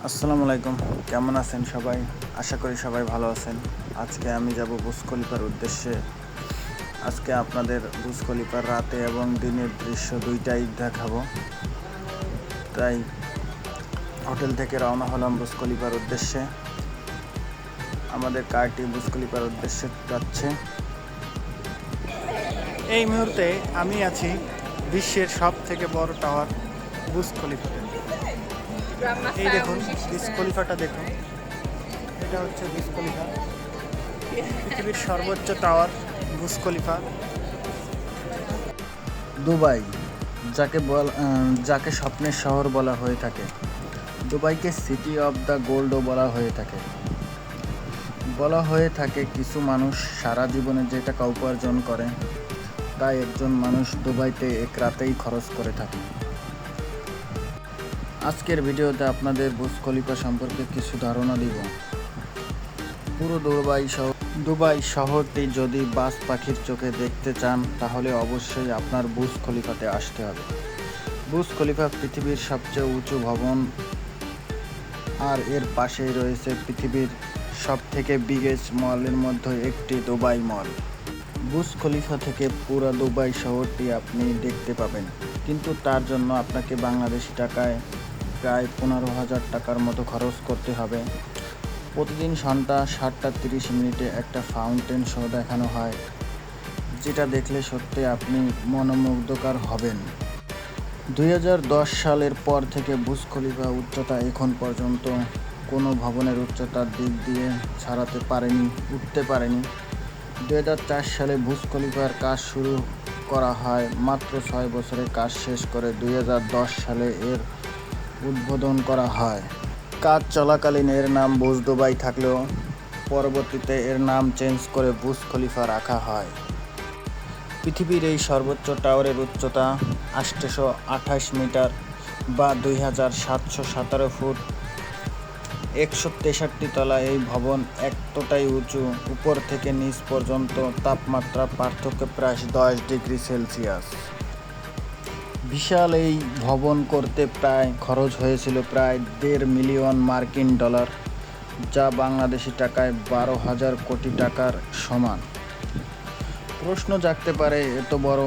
আসসালামু আলাইকুম। কেমন আছেন সবাই? আশা করি সবাই ভালো আছেন। আজকে আমি যাব বুর্জ খলিফার উদ্দেশ্যে। আজকে আপনাদের বুর্জ খলিফার রাতে এবং দিনের দৃশ্য দুইটাই দেখাবো। তাই হোটেল থেকে রওনা হলাম বুর্জ খলিফার উদ্দেশ্যে। আমাদের কারটি বুর্জ খলিফার উদ্দেশ্যে যাচ্ছে। এই মুহূর্তে আমি আছি বিশ্বের সব থেকে বড় টাওয়ার বুর্জ খলিফাতে। এই দেখুন বুর্জ খলিফাটা দেখুন। এটা হচ্ছে বুর্জ খলিফা, পৃথিবীর সর্বোচ্চ টাওয়ার বুর্জ খলিফা। দুবাই, যাকে স্বপ্নের শহর বলা হয়ে থাকে। দুবাইকে সিটি অফ দ্য গোল্ডও বলা হয়ে থাকে। কিছু মানুষ সারা জীবনে যে টাকা উপার্জন করে তাই একজন মানুষ দুবাইতে এক রাতেই খরচ করে থাকে। আজকের ভিডিওতে আপনাদের বুর্জ খলিফা সম্পর্কে কিছু ধারণা দিব। পুরো দুবাই শহরটি যদি বাজ পাখির চোখে দেখতে চান তাহলে অবশ্যই আপনার বুর্জ খলিফাতে আসতে হবে। বুর্জ খলিফা পৃথিবীর সবচেয়ে উঁচু ভবন, আর এর পাশেই রয়েছে পৃথিবীর সবথেকে বিগেস্ট মলের মধ্যে একটি দুবাই মল। বুর্জ খলিফা থেকে পুরো দুবাই শহরটি আপনি দেখতে পাবেন, কিন্তু তার জন্য আপনাকে বাংলাদেশি টাকায় প্রায় 15,000 টাকার মতো খরচ করতে হবে। প্রতিদিন সন্ধ্যা 7:30 একটা ফাউন্টেন শো দেখানো হয়, যেটা দেখলে সত্যি আপনি মনোমুগ্ধকর হবেন। 2010 সালের পর থেকে বুর্জ খলিফা উচ্চতা এখন পর্যন্ত কোনো ভবনের উচ্চতার দিক দিয়ে উঠতে পারেনি। 2004 সালে বুর্জ খলিফার কাজ শুরু করা হয়। মাত্র 6 বছরে কাজ শেষ করে 2010 সালে এর উদ্বোধন করা হয়। কাজ চলাকালীন এর নাম বুর্জ দুবাই থাকলেও পরবর্তীতে এর নাম চেঞ্জ করে বুর্জ খলিফা রাখা হয়। পৃথিবীর এই সর্বোচ্চ টাওয়ারের উচ্চতা 828 মিটার বা 2717 ফুট। 163 তলা এই ভবন এতটাই উঁচু, উপর থেকে নিচ পর্যন্ত তাপমাত্রা পার্থক্য প্রায় 10 ডিগ্রি সেলসিয়াস। বিশাল এই ভবন করতে খরচ হয়েছিল প্রায় $1.5 মিলিয়ন, যা বাংলাদেশি টাকায় 12,000 কোটি টাকার সমান। প্রশ্ন জাগতে পারে, এত বড়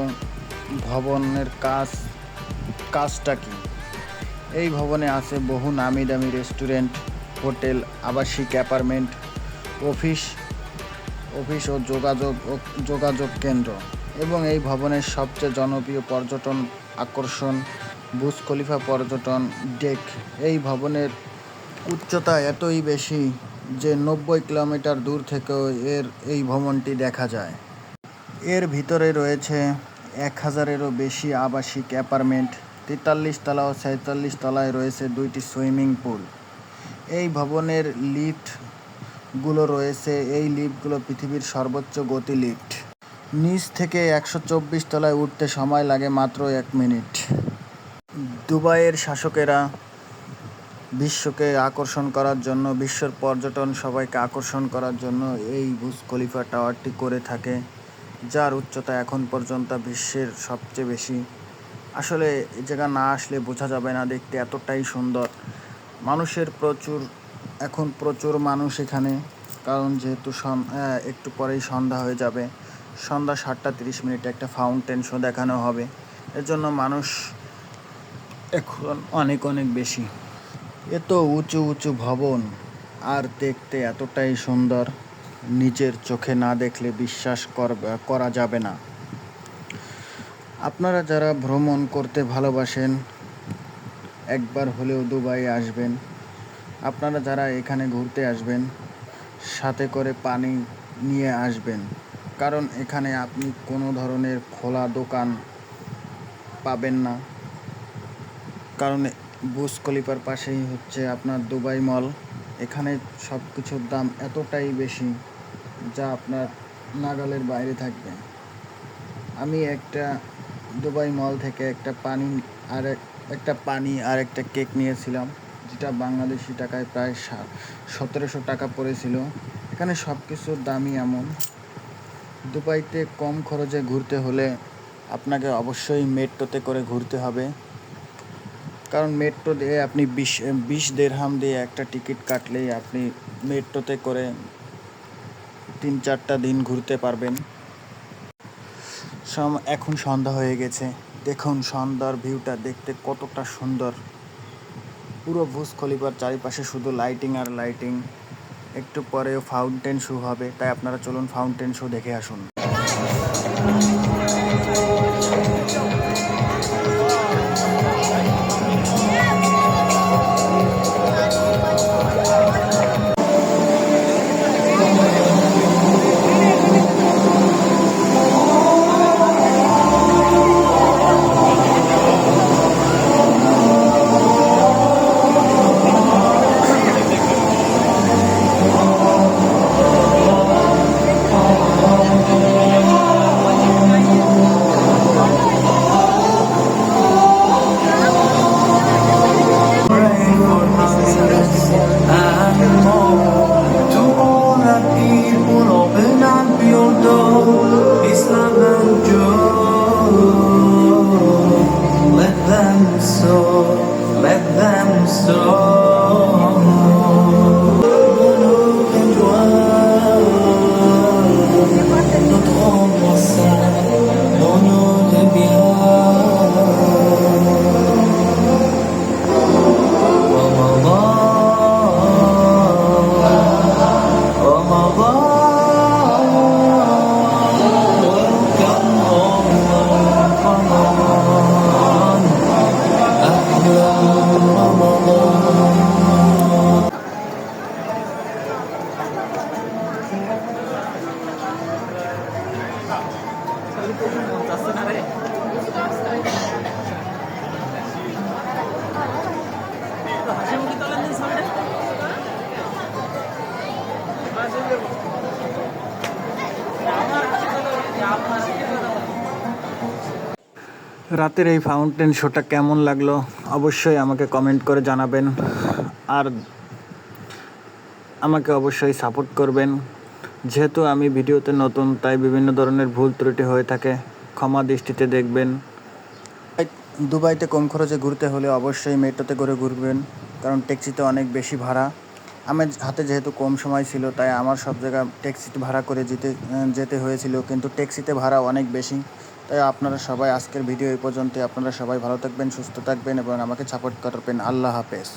ভবনের কাজটা কি? এই ভবনে আছে বহু নামি দামি রেস্টুরেন্ট, হোটেল, আবাসিক অ্যাপার্টমেন্ট, অফিস ও যোগাযোগ কেন্দ্র এবং এই ভবনের সবচেয়ে জনপ্রিয় পর্যটন আকর্ষণ বুর্জ খলিফা পর্যটন ডেক। এই ভবনের উচ্চতা এতই বেশি যে 90 কিলোমিটার দূর থেকেও এই ভবনটি দেখা যায়। এর ভিতরে রয়েছে 1000-এরও বেশি আবাসিক অ্যাপার্টমেন্ট। 43 তলা ও 46 তলায় রয়েছে 2টি সুইমিং পুল। এই ভবনের এই লিফটগুলো পৃথিবীর সর্বোচ্চ গতি লিফট। নিচ থেকে 124 তলায় উঠতে সময় লাগে মাত্র 1 মিনিট। দুবাইয়ের শাসকেরা বিশ্বের পর্যটন সবাইকে আকর্ষণ করার জন্য এই বুর্জ খলিফা টাওয়ারটি করে থাকে, যার উচ্চতা এখন পর্যন্ত বিশ্বের সবচেয়ে বেশি। আসলে এই জায়গা না আসলে বোঝা যাবে না, দেখতে এতটাই সুন্দর। এখন প্রচুর মানুষ এখানে, কারণ যেহেতু একটু পরেই সন্ধ্যা হয়ে যাবে। সন্ধ্যা 7:30 একটা ফাউন্টেন শো দেখানো হবে, এর জন্য মানুষ এখন অনেক বেশি। এত উঁচু উঁচু ভবন আর দেখতে এতটাই সুন্দর, নিজের চোখে না দেখলে বিশ্বাস করা যাবে না। আপনারা যারা ভ্রমণ করতে ভালোবাসেন একবার হলেও দুবাই আসবেন। আপনারা যারা এখানে ঘুরতে আসবেন সাথে করে পানি নিয়ে আসবেন, কারণ এখানে আপনি কোনো ধরনের খোলা দোকান পাবেন না। কারণ বুর্জ খলিফার পাশেই হচ্ছে আপনার দুবাই মল। এখানে সব কিছুর দাম এতটাই বেশি যা আপনার নাগালের বাইরে থাকবে। আমি একটা দুবাই মল থেকে একটা পানি আর একটা কেক নিয়েছিলাম, যেটা বাংলাদেশি টাকায় প্রায় 1700 টাকা পড়েছিল। এখানে সব কিছুর দামই এমন। দুবাইতে কম খরচে ঘুরতে হলে আপনাকে অবশ্যই মেট্রোতে করে ঘুরতে হবে। কারণ মেট্রো দিয়ে আপনি 20 দিরহাম দিয়ে একটা টিকিট কাটলেই আপনি মেট্রোতে করে 3-4টা দিন ঘুরতে পারবেন। এখন সন্ধ্যা হয়ে গেছে, দেখুন সন্ধ্যার ভিউটা দেখতে কতটা সুন্দর। পুরো বুর্জ খলিফার চারিপাশে শুধু লাইটিং আর লাইটিং। একটু পরেও ফাউন্টেন শো হবে, তাই আপনারা চলুন ফাউন্টেন শো দেখে আসুন। Let them sow. Notre ambassade dans nos biens. রাতের এই ফাউন্টেন শোটা কেমন লাগলো অবশ্যই আমাকে কমেন্ট করে জানাবেন, আর আমাকে অবশ্যই সাপোর্ট করবেন। যেহেতু আমি ভিডিওতে নতুন, তাই বিভিন্ন ধরনের ভুল ত্রুটি হয়ে থাকে, ক্ষমা দৃষ্টিতে দেখবেন। দুবাইতে কম খরচে ঘুরতে হলে অবশ্যই মেট্রোতে করে ঘুরবেন, কারণ ট্যাক্সিতে অনেক বেশি ভাড়া। আমার হাতে যেহেতু কম সময় ছিল, তাই আমার সব জায়গা ট্যাক্সিতে ভাড়া করে যেতে হয়েছিল, কিন্তু ট্যাক্সিতে ভাড়া অনেক বেশি। তাই আপনারা সবাই, আজকের ভিডিও এই পর্যন্ত। আপনারা সবাই ভালো থাকবেন, সুস্থ থাকবেন এবং আমাকে সাপোর্ট করবেন। আল্লাহ হাফেজ।